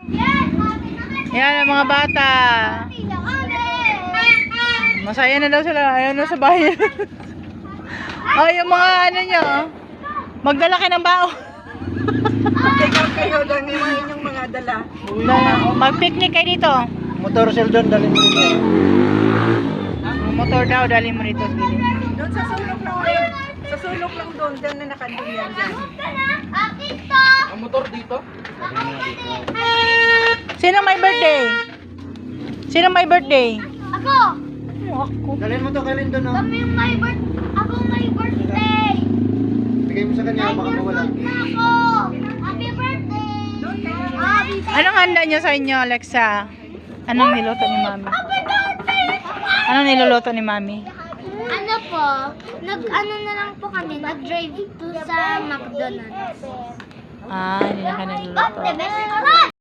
Yan ang mga bata. Masaya na daw sila. Ayaw na sa bahay. Ay, yung mga ano nyo. Magdala kayo ng bao. Kayo lang yung inyong mga dala. Mag-picnic kayo dito. Motor Sheldon, dali mo dito. Motor daw, dali mo dito. Doon sa sulok lang doon. Sa sulok lang doon. Diyan na nakandun yan dyan. Ang motor dito? Sino may birthday? Sino may birthday? Ako! Ako. Dalhin mo to kay Lindon, no? Kami yung may birthday! Ako may birthday! Bigay mo sa kanya, baka mawala. Ako! Happy birthday! Happy Anong handa niyo sa inyo, Alexa? Anong niluto ni Mami? birthday! Anong niluluto ni Mami? Ano po, nag-ano na lang po kami, nag-drive to sa McDonald's. Ah, hindi na kayo nagluluto. Best